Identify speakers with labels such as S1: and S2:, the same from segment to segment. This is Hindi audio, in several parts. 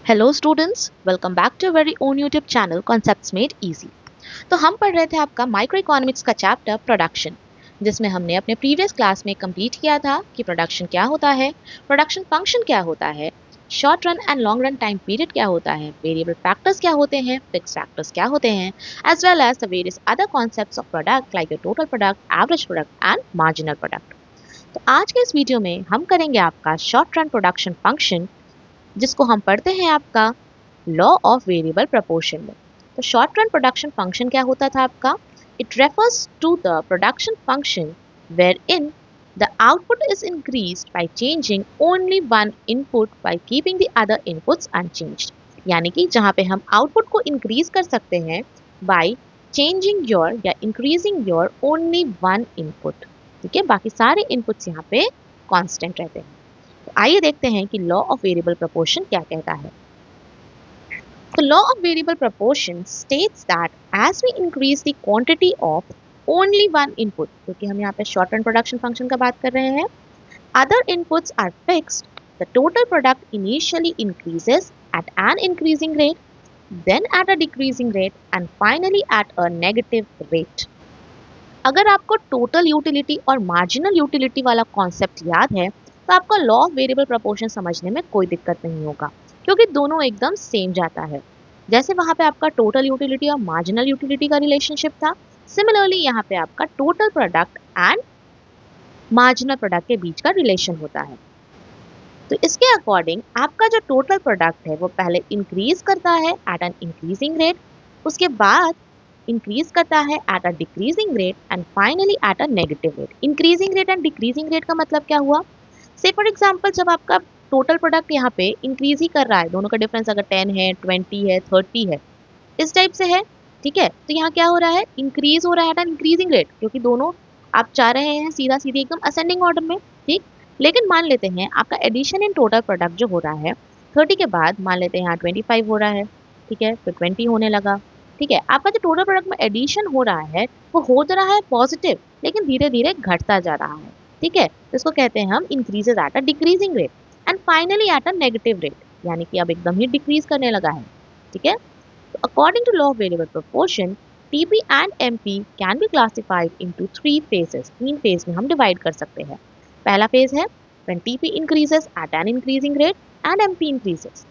S1: Hello students, welcome back to very own YouTube channel concepts made easy. तो हम पढ़ रहे थे आपका माइक्रो इकोनॉमिक्स का चैप्टर प्रोडक्शन, जिसमें हमने अपने प्रीवियस क्लास में कंप्लीट किया था कि प्रोडक्शन क्या होता है, प्रोडक्शन फंक्शन क्या होता है, short run and long run time period क्या होता है, वेरिएबल फैक्टर्स क्या होते हैं, फिक्स फैक्टर्स क्या होते हैं, as well as the various other concepts of product like the total product, average product and marginal product. तो आज के इस वीडियो में हम करेंगे आपका शॉर्ट रन प्रोडक्शन फंक्शन, जिसको हम पढ़ते हैं आपका लॉ ऑफ वेरिएबल प्रपोर्शन में। तो शॉर्ट रन प्रोडक्शन फंक्शन क्या होता था आपका? It refers to the production function where in the output is increased by changing only one input by keeping the other inputs unchanged. यानी कि जहां पे हम आउटपुट को इंक्रीज कर सकते हैं बाय चेंजिंग योर या increasing your only one input. ठीक है, बाकी सारे इनपुट्स यहाँ पे कांस्टेंट रहते हैं। तो आइए देखते हैं कि लॉ ऑफ वेरिएबल प्रपोर्शन क्या कहता है। The law of variable proportion states that as we increase the quantity of only one input, क्योंकि हम यहाँ पे short run production function का बात कर रहे हैं, other inputs are fixed, the total product initially increases at an increasing rate, then at a decreasing rate, and finally at a negative rate. अगर आपको टोटल यूटिलिटी और मार्जिनल यूटिलिटी वाला कॉन्सेप्ट याद है, तो आपका लॉ ऑफ वेरिएबल प्रपोर्शन समझने में कोई दिक्कत नहीं होगा, क्योंकि दोनों एकदम सेम जाता है। जैसे वहां पे आपका टोटल यूटिलिटी और मार्जिनल यूटिलिटी का रिलेशनशिप था, सिमिलरली यहाँ पे आपका total product and marginal product के बीच का रिलेशन होता है। तो इसके अकॉर्डिंग आपका जो टोटल प्रोडक्ट है वो पहले इंक्रीज करता है एट एन इंक्रीजिंग रेट, उसके बाद इंक्रीज करता है at a decreasing rate, and finally at a negative rate. Increasing rate and decreasing rate का मतलब क्या हुआ? से फॉर एग्जांपल जब आपका टोटल प्रोडक्ट यहाँ पे इंक्रीज ही कर रहा है, दोनों का डिफरेंस अगर 10 है, 20 है, 30 है, इस टाइप से है, ठीक है, तो यहाँ क्या हो रहा है? इंक्रीज हो रहा है एट एन इंक्रीजिंग रेट, क्योंकि दोनों आप चाह रहे हैं सीधा सीधी एकदम असेंडिंग ऑर्डर में। ठीक, लेकिन मान लेते हैं आपका एडिशन इन टोटल प्रोडक्ट जो हो रहा है 30 के बाद, मान लेते हैं यहाँ 25 हो रहा है, ठीक है, फिर 20 होने लगा। ठीक है, आपका जो टोटल प्रोडक्ट में एडिशन हो रहा है वो हो तो रहा है पॉजिटिव, लेकिन धीरे धीरे घटता जा रहा है। ठीक है, तो इसको कहते हैं हम increases at a decreasing rate and finally at a negative rate, यानी कि अब एकदम ही डिक्रीज करने लगा है। ठीक है, तो according to law of variable proportion, TP and MP can be classified into three phases. तीन फेज में हम डिवाइड कर सकते हैं। पहला फेज है when TP increases at an increasing rate and MP increases.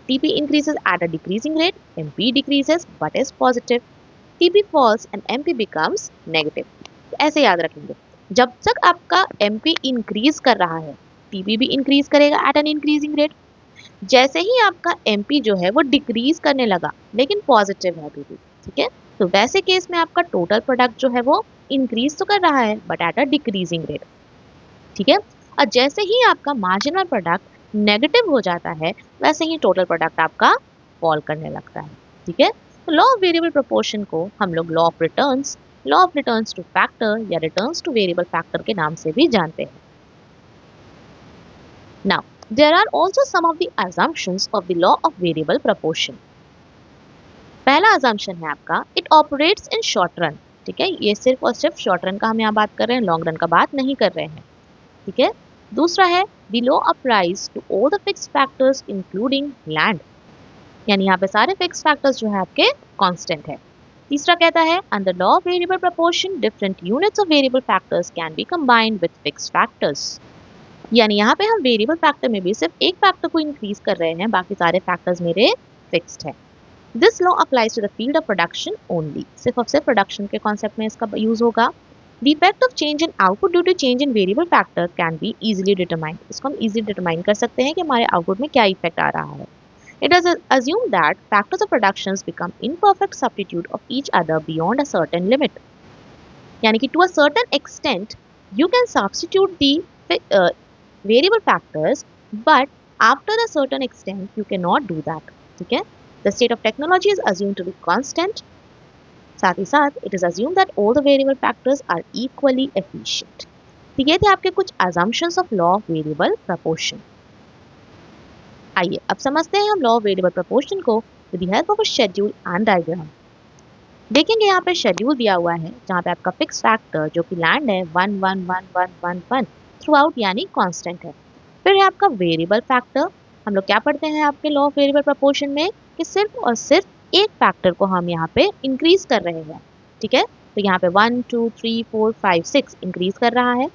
S1: TP increases at a decreasing rate, MP decreases but is positive. TP falls and MP becomes negative. तो ऐसे याद रखेंगे, जब तक आपका MP इंक्रीज कर रहा है, TP भी इंक्रीज करेगा at an increasing rate। जैसे ही आपका एमपी जो है वो डिक्रीज करने लगा, लेकिन पॉजिटिव है अभी भी, ठीक है, तो वैसे केस में आपका टोटल प्रोडक्ट जो है वो इंक्रीज तो कर रहा है but at a decreasing rate. ठीक है, और जैसे ही आपका मार्जिनल प्रोडक्ट नेगेटिव हो जाता है, वैसे ही टोटल प्रोडक्ट आपका फॉल करने लगता है। ठीक है, तो लॉ ऑफ वेरिएबल प्रोपोर्शन को हम लोग law of returns to factor या रिटर्न्स टू वेरिएबल फैक्टर के नाम से भी जानते हैं। Now, there are also some of the assumptions of the law of variable proportion. पहला assumption है आपका it operates in short run। ठीक है, ये सिर्फ और सिर्फ शॉर्ट रन का हम यहाँ बात कर रहे हैं, लॉन्ग रन का बात नहीं कर रहे हैं। ठीक है, दूसरा है the law applies to all the fixed factors including land, यानी यहाँ पे सारे fixed factors जो है आपके constant है। तीसरा कहता है under law of variable proportion different units of variable factors can be combined with fixed factors, यानी यहाँ पे हम वेरिएबल फैक्टर में भी सिर्फ एक फैक्टर को इंक्रीज कर रहे हैं, बाकी सारे फैक्टर्स मेरे फिक्स्ड है। This law applies to the field of production only, सिर्फ और सिर्फ प्रोडक्शन के कॉन्सेप्ट में इसका यूज होगा। The effect of change in output due to change in variable factor can be easily determined, इसको हम इजीली डिटरमाइन कर सकते हैं कि हमारे आउटपुट में क्या इफेक्ट आ रहा है। It does assume that factors of productions become imperfect substitute of each other beyond a certain limit, यानी कि to a certain extent you can substitute the uh, variable factors, but after a certain extent you cannot do that। ठीक है, the state of technology is assumed to be constant, साथ ही साथ it is assumed that all the variable factors are equally efficient। तो ये थे आपके कुछ assumptions of law of variable proportion। आइए अब समझते हैं हम law of variable proportion को with the help of a schedule and diagram। देखेंगे यहाँ पे शेड्यूल दिया हुआ है, जहाँ पे आपका फिक्स फैक्टर जो कि लैंड है 1 1 1 1 1 1 थ्रू आउट, यानी कांस्टेंट है। फिर है आपका वेरिएबल फैक्टर हम लोग क्या पढ़ते हैं आपके लॉ ऑफ वेरिएबल प्रोपोर्शन में कि सिर्फ और सिर्फ एक फैक्टर को हम यहाँ पे इंक्रीज कर रहे हैं, ठीक है। तो यहाँ पे 1 2 3 4 5 6 इंक्रीज कर रहा है।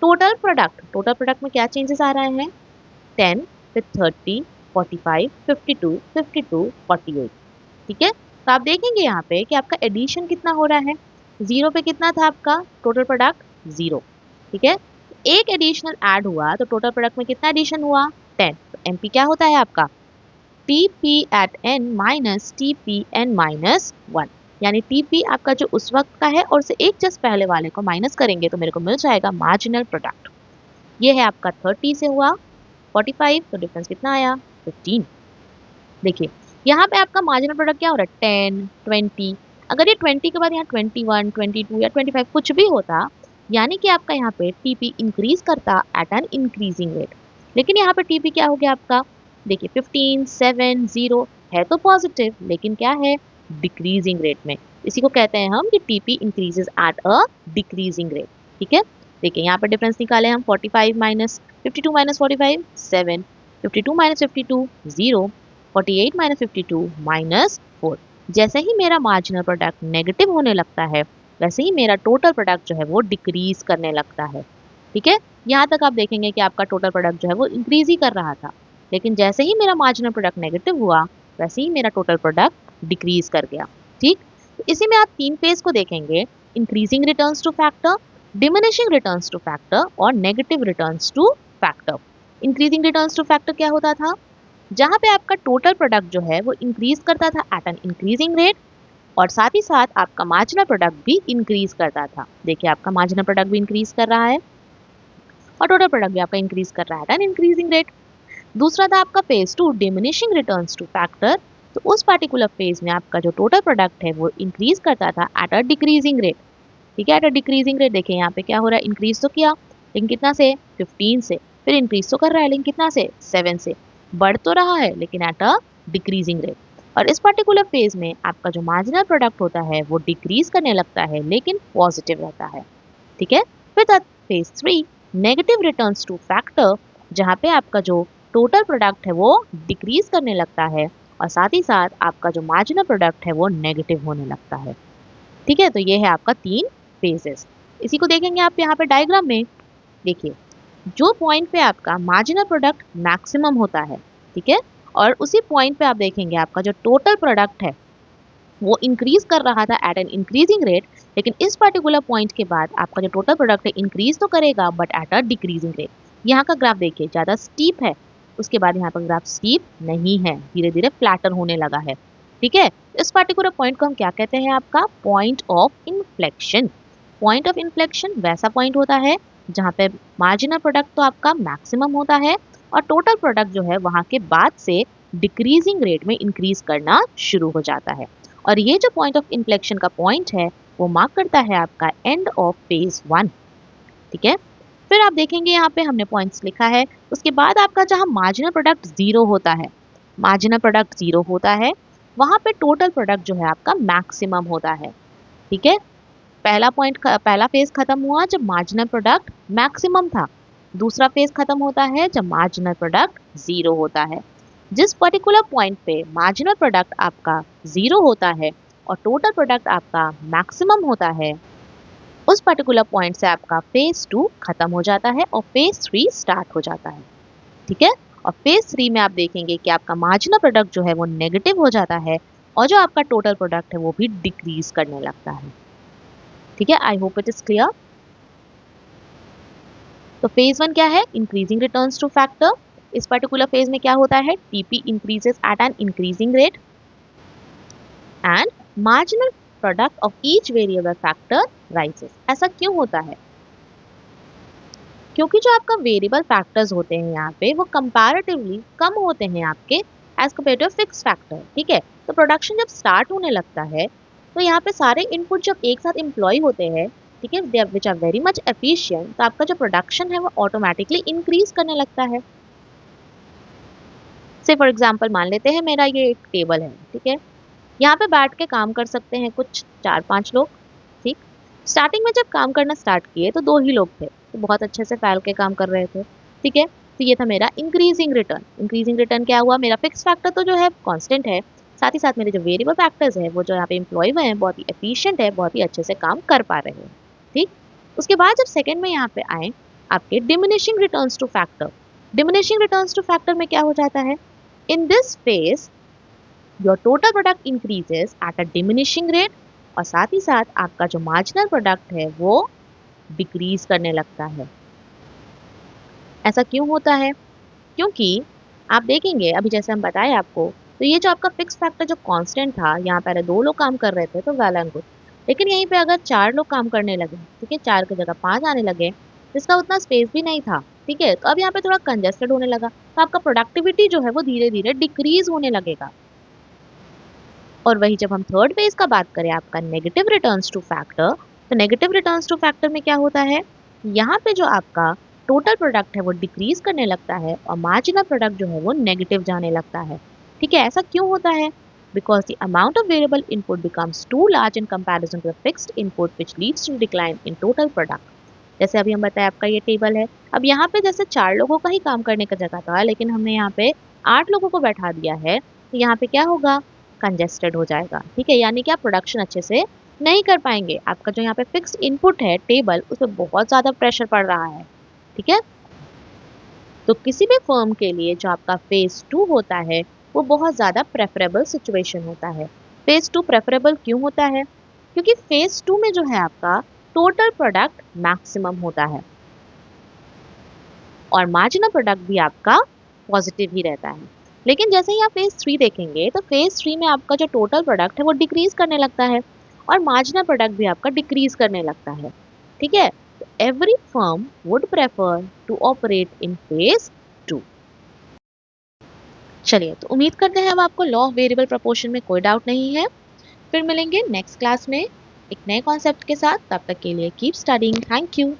S1: टोटल प्रोडक्ट में क्या चेंजेस आ रहे हैं, 10 फिर 30 45 52 52 48, ठीक है। तो आप देखेंगे यहाँ पे कि आपका एडिशन कितना हो रहा है, जीरो पे कितना था आपका टोटल प्रोडक्ट, जीरो, ठीक है। एक एडिशनल ऐड हुआ तो टोटल प्रोडक्ट में कितना एडिशन हुआ, 10। तो एमपी क्या होता है आपका, TP at N minus TP N minus 1, यानी टीपी आपका जो उस वक्त का है और उसे एक जस्ट पहले वाले को माइनस करेंगे तो मेरे को मिल जाएगा मार्जिनल प्रोडक्ट। ये है आपका 30 से हुआ 45, तो डिफरेंस कितना आया, 15। देखिए यहाँ पे आपका मार्जिनल प्रोडक्ट क्या हो रहा है, 10 20। अगर ये 20 के बाद यहाँ 21 22 या 25 कुछ भी होता, यानी कि आपका यहाँ पे टीपी इंक्रीज करता एट एन इंक्रीजिंग रेट। लेकिन यहाँ पे टीपी क्या हो गया आपका, देखिए 15 7 0 है तो पॉजिटिव, लेकिन क्या है, डिक्रीजिंग रेट में। इसी को कहते हैं हम कि TP increases at a decreasing rate, ठीक है। देखिए यहाँ पे डिफरेंस निकाले हम, 45 minus 52 minus 45 7, 52 minus 52 0, 48 minus 52 minus 4। जैसे ही मेरा मार्जिनल प्रोडक्ट नेगेटिव होने लगता है वैसे ही मेरा टोटल प्रोडक्ट जो है वो डिक्रीज करने लगता है, ठीक है। यहाँ तक आप देखेंगे कि आपका टोटल प्रोडक्ट जो है वो इंक्रीज ही कर रहा था, लेकिन जैसे ही मेरा मार्जिनल प्रोडक्ट नेगेटिव हुआ वैसे ही मेरा टोटल प्रोडक्ट डिक्रीज कर गया, ठीक। तो इसी में आप तीन फेज को देखेंगे, increasing returns to factor, diminishing returns to factor और negative returns to factor. Increasing returns to factor क्या होता था, जहां पे आपका टोटल प्रोडक्ट जो है वो इंक्रीज करता था एट एन इंक्रीजिंग रेट और साथ ही साथ आपका मार्जिनल प्रोडक्ट भी इंक्रीज करता था। देखिए आपका मार्जिनल प्रोडक्ट भी इंक्रीज कर रहा है और टोटल प्रोडक्ट भी आपका इंक्रीज कर रहा है एट एन इंक्रीजिंग रेट। दूसरा था आपका phase two, diminishing returns to factor. तो उस पर्टिकुलर फेज में आपका जो टोटल प्रोडक्ट है वो इंक्रीज करता था एट अ डिक्रीजिंग रेट, ठीक है, एट अ डिक्रीजिंग रेट। देखिए यहाँ पे क्या हो रहा है, इंक्रीज तो किया लेकिन कितना से, 15 से, फिर इंक्रीज तो कर रहा है लेकिन कितना से, 7 से, बढ़ तो रहा है लेकिन एट अ डिक्रीजिंग रेट। और इस पर्टिकुलर फेज में आपका जो मार्जिनल प्रोडक्ट होता है वो डिक्रीज करने लगता है लेकिन पॉजिटिव रहता है, ठीक है। फिर था phase 3, negative returns to factor, जहाँ पे आपका जो टोटल प्रोडक्ट है वो डिक्रीज करने लगता है और साथ ही साथ आपका जो मार्जिनल प्रोडक्ट है वो नेगेटिव होने लगता है, ठीक है। तो ये है आपका तीन फेजेस। इसी को देखेंगे आप यहाँ पे डायग्राम में। देखिए जो पॉइंट पे आपका मार्जिनल प्रोडक्ट मैक्सिमम होता है, ठीक है, और उसी पॉइंट पे आप देखेंगे आपका जो टोटल प्रोडक्ट है वो इंक्रीज कर रहा था एट एन इंक्रीजिंग रेट, लेकिन इस पर्टिकुलर पॉइंट के बाद आपका जो टोटल प्रोडक्ट है इंक्रीज तो करेगा but at a decreasing rate. यहाँ का ग्राफ देखिए ज़्यादा स्टीप है, उसके बाद यहाँ पर ग्राफ स्टीप नहीं है, धीरे धीरे फ्लैटर होने लगा है, ठीक है। इस पर्टिकुलर पॉइंट को हम क्या कहते हैं, आपका point of inflection. Point of inflection वैसा पॉइंट होता है जहाँ पे मार्जिनल प्रोडक्ट तो आपका मैक्सिमम होता है और टोटल प्रोडक्ट जो है वहाँ के बाद से डिक्रीजिंग रेट में इंक्रीज करना शुरू हो जाता है। और ये जो पॉइंट ऑफ इन्फ्लेक्शन का पॉइंट है वो मार्क करता है आपका एंड ऑफ फेज 1, ठीक है। फिर आप देखेंगे यहाँ पे हमने पॉइंट्स लिखा है, उसके बाद आपका जहाँ मार्जिनल प्रोडक्ट जीरो होता है, मार्जिनल प्रोडक्ट जीरो होता है वहाँ पे टोटल प्रोडक्ट जो है आपका मैक्सिमम होता है, ठीक है। पहला फेज खत्म हुआ जब मार्जिनल प्रोडक्ट मैक्सिमम था, दूसरा फेज खत्म होता है जब मार्जिनल प्रोडक्ट जीरो होता है। जिस पर्टिकुलर पॉइंट पे मार्जिनल प्रोडक्ट आपका जीरो होता है और टोटल प्रोडक्ट आपका मैक्सिमम होता है, उस पर्टिकुलर पॉइंट से आपका फेज 2 खत्म हो जाता है और फेज 3 स्टार्ट हो जाता है, ठीक है। और फेज 3 में आप देखेंगे कि आपका मार्जिनल प्रोडक्ट जो है वो नेगेटिव हो जाता है और जो आपका टोटल प्रोडक्ट है वो भी डिक्रीज करने लगता है, ठीक है। I hope it is clear. तो फेज 1 क्या है, इंक्रीजिंग रिटर्न्स टू फैक्टर। इस पर्टिकुलर फेज में क्या होता है, TP increases eight an increasing rate and marginal product of each variable factor rises. ऐसा क्यों होता है, क्योंकि जो आपका वेरिएबल फैक्टर्स होते हैं यहाँ पे वो कंपैरेटिवली कम होते हैं आपके as compare to fix factor, ठीक है। तो प्रोडक्शन जब स्टार्ट होने लगता है तो यहाँ पे सारे इनपुट जब एक साथ एम्प्लॉय होते हैं, ठीक है, they which are very much efficient, तो आपका जो प्रोडक्शन है वो ऑटोमेटिकली इंक्रीज करने लगता है। से फॉर एग्जांपल मान लेते हैं मेरा ये एक टेबल है, ठीक है, यहाँ पे बैठ के काम कर सकते हैं कुछ 4-5 लोग, ठीक। स्टार्टिंग में जब काम करना स्टार्ट किए तो 2 ही लोग थे, तो बहुत अच्छे से फैल के काम कर रहे थे, ठीक है। तो ये था मेरा इंक्रीजिंग रिटर्न। इंक्रीजिंग रिटर्न क्या हुआ, मेरा फिक्स फैक्टर तो जो है कांस्टेंट है, साथ ही साथ मेरे जो वेरिएबल फैक्टर्स है वो जो यहाँ पे एम्प्लॉय हुए हैं बहुत ही एफिशिएंट है, बहुत ही अच्छे से काम कर पा रहे हैं। ठीक, उसके बाद जब सेकंड में यहाँ पे आए आपके diminishing returns to factor. Diminishing returns to factor में क्या हो जाता है, in this phase your total product increases at a diminishing rate, और साथ ही साथ आपका जो मार्जिनल प्रोडक्ट है वो डिक्रीज करने लगता है। ऐसा क्यों होता है, क्योंकि आप देखेंगे अभी जैसे हम बताए आपको, तो ये जो आपका फिक्स फैक्टर जो कांस्टेंट था, यहाँ पहले 2 लोग काम कर रहे थे तो वेल एंड गुड, लेकिन यहीं पे अगर 4 लोग काम करने लगे, ठीक है, 4 की जगह 5 आने लगे, जिसका उतना स्पेस भी नहीं था, ठीक है, तो अब यहाँ पे थोड़ा कंजेस्टेड होने लगा, तो आपका प्रोडक्टिविटी जो है वो धीरे धीरे डिक्रीज होने लगेगा। और वही जब हम थर्ड फेज का बात करें आपका नेगेटिव रिटर्न्स टू फैक्टर, तो नेगेटिव रिटर्न्स टू फैक्टर में क्या होता है, यहाँ पे जो आपका टोटल प्रोडक्ट है वो डिक्रीज करने लगता है और मार्जिनल प्रोडक्ट जो है वो नेगेटिव जाने लगता है। ठीक है, ऐसा क्यों होता है, because the amount of variable input becomes too large in comparison to the fixed input which leads to decline in total product. जैसे अभी हम बताए आपका ये टेबल है, अब यहाँ पे जैसे 4 लोगों का ही काम करने का जगह था, लेकिन हमने यहाँ पे 8 लोगों को बैठा दिया है, तो यहाँ पे क्या होगा, कंजेस्टेड हो जाएगा। ठीक है, यानी कि आप प्रोडक्शन अच्छे से नहीं कर पाएंगे, आपका जो यहाँ पे फिक्स्ड इनपुट है टेबल, उस पर बहुत ज़्यादा प्रेशर पड़ रहा है। ठीक है, तो किसी भी फर्म के लिए जो आपका फेज 2 होता है वो बहुत ज़्यादा प्रेफरेबल सिचुएशन होता है। फेज 2 प्रेफरेबल क्यों होता है, क्योंकि फेज 2 में जो है आपका टोटल प्रोडक्ट मैक्सिमम होता है और मार्जिनल प्रोडक्ट भी आपका पॉजिटिव ही रहता है। लेकिन जैसे ही आप फेज 3 देखेंगे, तो फेज 3 में आपका जो टोटल प्रोडक्ट है वो डिक्रीज करने लगता है और मार्जिनल प्रोडक्ट भी आपका डिक्रीज करने लगता है। ठीक है, तो every firm would prefer to operate in phase 2। चलिए, तो उम्मीद करते हैं अब आपको लॉ ऑफ वेरिएबल प्रोपोर्शन में कोई डाउट नहीं है। फिर मिलेंगे नेक्स्ट क्लास में एक नए कॉन्सेप्ट के साथ, तब तक के लिए कीप स्टडीइंग। Thank you.